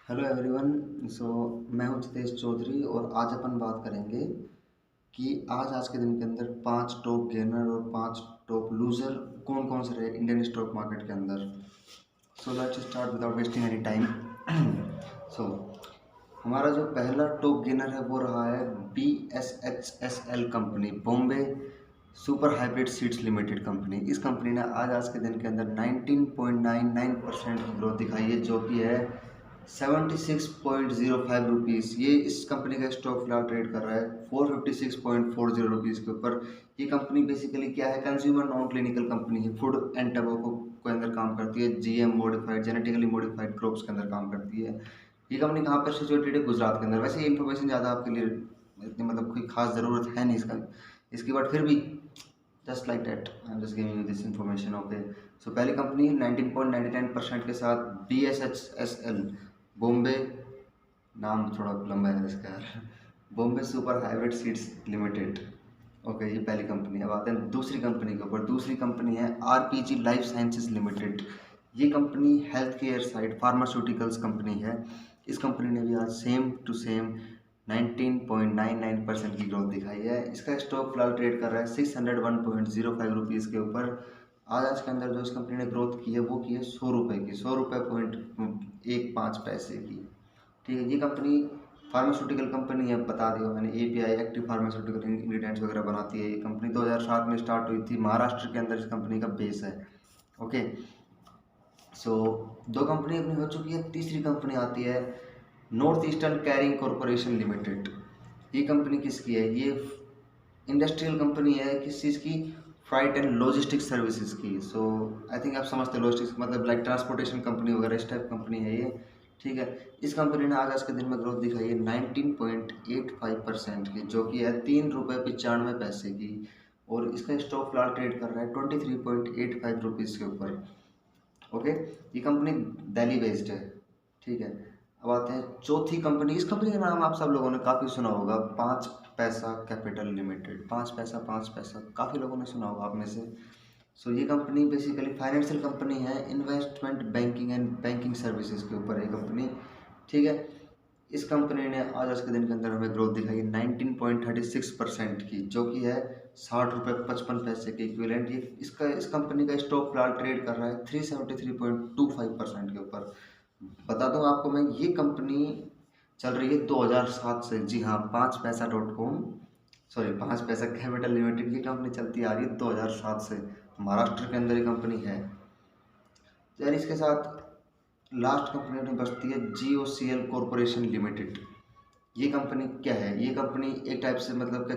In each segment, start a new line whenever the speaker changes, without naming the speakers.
Hello everyone. सो मैं हूं जितेश चौधरी और आज अपन बात करेंगे कि आज के दिन के अंदर पांच टॉप गेनर और पांच टॉप लूजर कौन कौन से रहे इंडियन स्टॉक मार्केट के अंदर। So let's start without wasting any time. So हमारा जो पहला टॉप गेनर है वो रहा है BSHSL company, Bombay super hybrid seeds limited company. इस कंपनी ने आज के दिन के अंदर 19.99% की ग्रोथ दिखाई है, जो कि है 76.05 रुपीज़। ये इस कंपनी का स्टॉक फिलहाल ट्रेड कर रहा है 456.40 रुपीज़ के ऊपर। ये कंपनी बेसिकली क्या है, कंज्यूमर नॉन क्लिनिकल कंपनी है, फूड एंड टबैको के अंदर काम करती है, GM modified genetically modified crops के अंदर काम करती है। ये कंपनी कहाँ पर सिचुएटेड है, गुजरात के अंदर। वैसे ये इन्फॉर्मेशन ज़्यादा आपके लिए इतनी मतलब कोई खास ज़रूरत है नहीं इसकी, बट फिर भी just like that I am just giving you this information. Okay, so पहली कंपनी 19.99% के साथ BSHSL, बॉम्बे, नाम थोड़ा लंबा है इसका यार, Bombay super hybrid seeds limited. Okay, ये पहली कंपनी। अब आते हैं दूसरी कंपनी के ऊपर। दूसरी कंपनी है RPG लाइफ साइंसेज लिमिटेड। ये company health care side pharmaceuticals company है। इस कंपनी ने भी आज सेम टू सेम 19.99% की ग्रोथ दिखाई है। इसका स्टॉक फिलहाल ट्रेड कर रहा है 601.05 रुपीज़ के ऊपर। आज के अंदर जो इस कंपनी ने ग्रोथ की है वो की है 100 रुपये की, 100 रुपये.15 पैसे की। ठीक है, ये कंपनी फार्मास्यूटिकल कंपनी है, बता दिया मैंने। API एक्टिव फार्मास्यूटिकल इंग्रेडिएंट्स वगैरह बनाती है। ये कंपनी 2007 में स्टार्ट हुई थी, महाराष्ट्र के अंदर इस कंपनी का बेस है। ओके, सो दो कंपनी अपनी हो चुकी है। तीसरी कंपनी आती है north eastern carrying corporation limited. ये कंपनी किसकी है? ये इंडस्ट्रियल कंपनी है, किस चीज़ की? फ्राइट एंड लॉजिस्टिक्स सर्विसेज की। सो आई थिंक आप समझते हो, लॉजिस्टिक्स मतलब लाइक ट्रांसपोर्टेशन कंपनी वगैरह, इस टाइप कंपनी है ये। ठीक है, इस कंपनी ने आज के दिन में ग्रोथ दिखाई है 19.85% की, जो कि है 3 रुपये 95 पैसे की। और इसका स्टॉक फिलहाल ट्रेड कर रहा है 23.85 रुपीज़ के ऊपर। ओके, ये कंपनी दिल्ली बेस्ड है। ठीक है, अब आते हैं चौथी कंपनी। इस कंपनी का नाम आप सब लोगों ने काफ़ी सुना होगा, पाँच पैसा कैपिटल लिमिटेड। पाँच पैसा काफ़ी लोगों ने सुना होगा आप में से। सो ये कंपनी बेसिकली फाइनेंशियल कंपनी है, investment banking and banking services के ऊपर है कंपनी। ठीक है, इस कंपनी ने आज के दिन के अंदर हमें ग्रोथ दिखाई 19.36% की, जो कि है 60 रुपये 55 पैसे के इक्विवेलेंट। ये इस कंपनी का स्टॉक फिलहाल ट्रेड कर रहा है 373.25% के ऊपर। बता दूं आपको मैं, ये कंपनी चल रही है 2007 से। जी हाँ, पाँच पैसा कैपिटल लिमिटेड की कंपनी चलती आ रही है 2007 से। महाराष्ट्र के अंदर ये कंपनी है यार। इसके साथ लास्ट कंपनी अपनी बचती है GOCL कॉरपोरेशन लिमिटेड। ये कंपनी क्या है? ये कंपनी एक टाइप से मतलब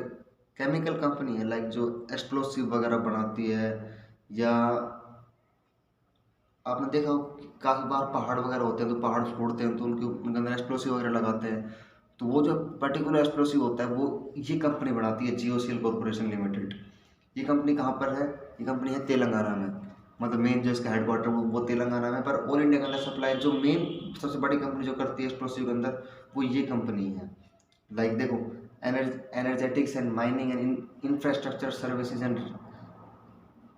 केमिकल कंपनी है, लाइक जो एक्सप्लोसिव वगैरह बनाती है। या आपने देखा हो कि काफ़ी बार पहाड़ वगैरह होते हैं तो पहाड़ फोड़ते हैं तो उनके अंदर एक्सप्लोसिव वगैरह लगाते हैं। तो वो जो पर्टिकुलर एक्सप्लोसिव होता है वो ये कंपनी बनाती है, GOCL कॉरपोरेशन लिमिटेड। ये कंपनी कहाँ पर है? ये कंपनी है तेलंगाना में। मतलब मेन जो इसका हेडक्वार्टर वो तेलंगाना में, पर ऑल इंडिया के अंदर सप्लाई जो मेन सबसे बड़ी कंपनी जो करती है एक्सप्लोसिव के अंदर, वो ये कंपनी है। लाइक देखो, energetics and mining and infrastructure services and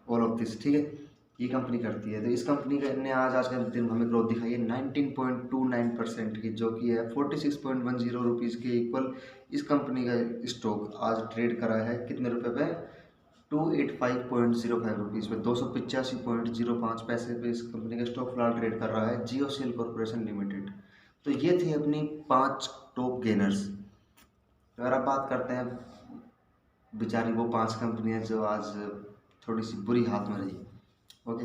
all of this. ठीक है, ये कंपनी करती है। तो इस कंपनी ने आज के दिन हमें ग्रोथ दिखाई है 19.29% की, जो कि है 46.10 रुपीज़ के इक्वल। इस कंपनी का स्टॉक आज ट्रेड करा है कितने रुपए पे? 285.05 रुपीज़ पे, 285.05 पैसे पे इस कंपनी का स्टॉक फिलहाल ट्रेड कर रहा है GOCL कॉरपोरेशन लिमिटेड। तो ये थी अपनी पांच टॉप गेनर्स। अगर आप बात करते हैं बेचारी वो पांच कंपनियां जो आज थोड़ी सी बुरी हाथ में रही। ओके,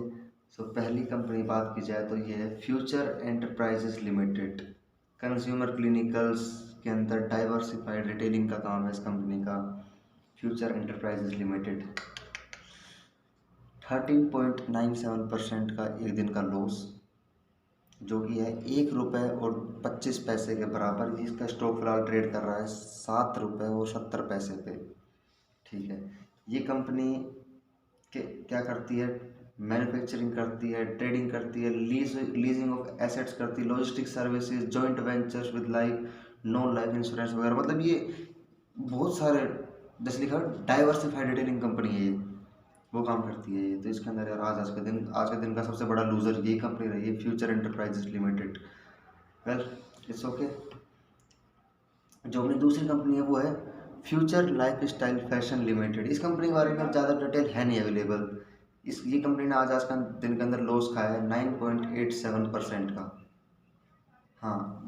सो पहली कंपनी बात की जाए तो ये है future enterprises limited. Consumer clinicals के अंदर डाइवर्सिफाइड रिटेलिंग का काम है इस कंपनी का। फ्यूचर एंटरप्राइजेस लिमिटेड 13.97% का एक दिन का लॉस, जो कि है 1 रुपये और 25 पैसे के बराबर। इसका स्टॉक फिलहाल ट्रेड कर रहा है 7 रुपये और 70 पैसे पे। ठीक है, ये कंपनी के क्या करती है? मैन्युफैक्चरिंग करती है, ट्रेडिंग करती है, लीजिंग ऑफ एसेट्स करती है, logistic services, joint ventures with life, non life insurance वगैरह। मतलब ये बहुत सारे, जैसे लिखा डाइवर्सिफाइड रिटेलिंग कंपनी है ये, वो काम करती है ये। तो इसके अंदर यार आज के दिन का सबसे बड़ा लूजर यही कंपनी रही है, future enterprises limited. Well, it's okay. जो अपनी दूसरी कंपनी है वो है future life style fashion limited. इस कंपनी के बारे में ज़्यादा डिटेल है नहीं अवेलेबल। ये कंपनी ने आज का दिन के अंदर लॉस खाया है 9.87% का। हाँ,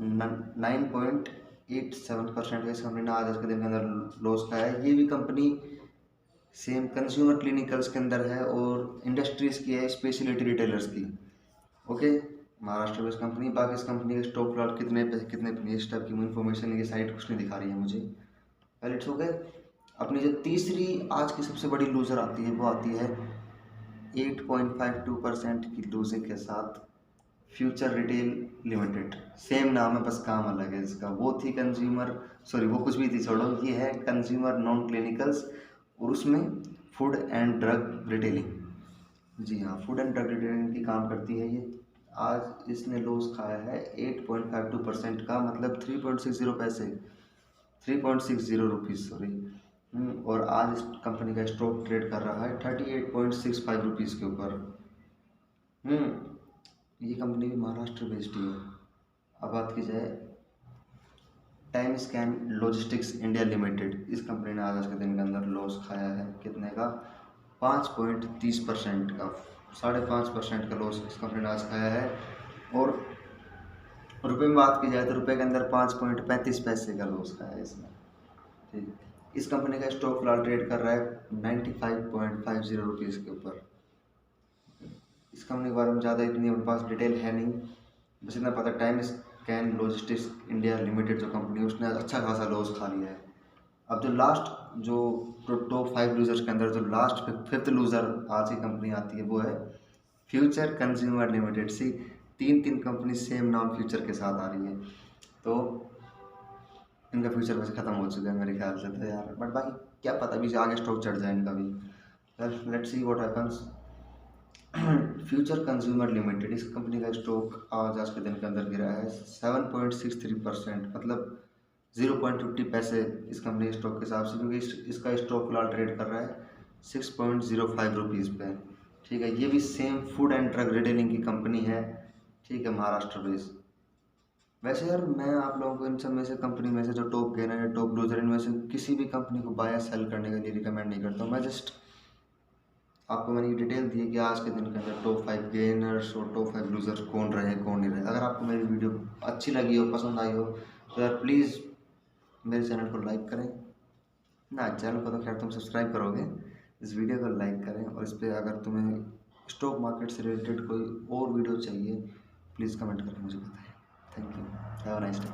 9.87% का इस कंपनी ने आज के दिन के अंदर लॉस खाया है। ये भी कंपनी सेम कंज्यूमर क्लिनिकल्स के अंदर है और इंडस्ट्रीज़ की है, स्पेशलिटी रिटेलर्स की। Okay, Maharashtra based company. बाकी इस कंपनी का स्टॉक लॉट कितने पे इस टाइप की इन्फॉर्मेशन ये साइट कुछ नहीं दिखा रही है मुझे। पहले इट्स ओके। अपनी जो तीसरी आज की सबसे बड़ी लूज़र आती है वो आती है 8.52% की लूजिंग के साथ फ्यूचर रिटेल लिमिटेड। सेम नाम है, बस काम अलग है इसका। वो थी कंज्यूमर, सॉरी वो कुछ भी थी, छोड़ो। ये है कंज्यूमर नॉन क्लिनिकल्स और उसमें फूड एंड ड्रग रिटेलिंग। जी हाँ, फूड एंड ड्रग रिटेलिंग की काम करती है ये। आज इसने लॉस खाया है 8.52% का, मतलब 3.60 पैसे, 3.60 रुपीज़, सॉरी। और आज इस कंपनी का स्टॉक ट्रेड कर रहा है 38.65 रुपीज़ के ऊपर। ये कंपनी भी महाराष्ट्र बेस्ड ही है। अब बात की जाए time scan logistics India limited. इस कंपनी ने आज के दिन के अंदर लॉस खाया है कितने का, 5.30% का, 5.5% का लॉस इस कंपनी ने आज खाया है। और रुपए में बात की जाए तो रुपए के अंदर 5.35 पैसे का लॉस खाया है इसने। ठीक, इस कंपनी का स्टॉक फिलहाल ट्रेड कर रहा है 95.50 रुपीज़ के ऊपर। इस कंपनी के बारे में ज़्यादा इतनी अपने पास डिटेल है नहीं, बस इतना पता time scan logistics India limited जो कंपनी है उसने अच्छा खासा लॉस खा लिया है। अब जो लास्ट, जो टॉप 5 लूजर्स के अंदर जो लास्ट 5th लूज़र आज की कंपनी आती है वो है फ्यूचर कंज्यूमर लिमिटेड। सी तीन कंपनी सेम नाम फ्यूचर के साथ आ रही है, तो इनका फ्यूचर वैसे ख़त्म हो चुका है मेरे ख्याल से तो यार। बट बाकी क्या पता, अभी आगे स्टॉक चढ़ जाए इनका भी। Let's see what happens. Future consumer limited, इस कंपनी का स्टॉक आज के दिन के अंदर गिरा है 7.63%, मतलब 0.50 पैसे इस कंपनी के स्टॉक के हिसाब से, क्योंकि इसका स्टॉक फिलहाल ट्रेड कर रहा है 6.05 रुपीज़ पे। ठीक है, ये भी same food and drug retailing की कंपनी है। ठीक है, महाराष्ट्र बेस्ड। वैसे यार मैं आप लोगों को इन सब में से, कंपनी में से जो टॉप गेनर है, टॉप लूजर, इनमें से किसी भी कंपनी को बाय या सेल करने के लिए रिकमेंड नहीं करता हूँ। मैं जस्ट आपको मैंने ये डिटेल दी है कि आज के दिन के अंदर टॉप 5 गेनर्स और टॉप 5 लूजर्स कौन रहे कौन नहीं रहे। अगर आपको मेरी वीडियो अच्छी लगी हो, पसंद आई हो, तो यार प्लीज़ मेरे चैनल को लाइक करें ना। चैनल को तो खैर तुम सब्सक्राइब करोगे, इस वीडियो को लाइक करें। और इस पर अगर तुम्हें स्टॉक मार्केट से रिलेटेड कोई और वीडियो चाहिए, प्लीज़ कमेंट करके मुझे बताएं। Thank you, have a nice day.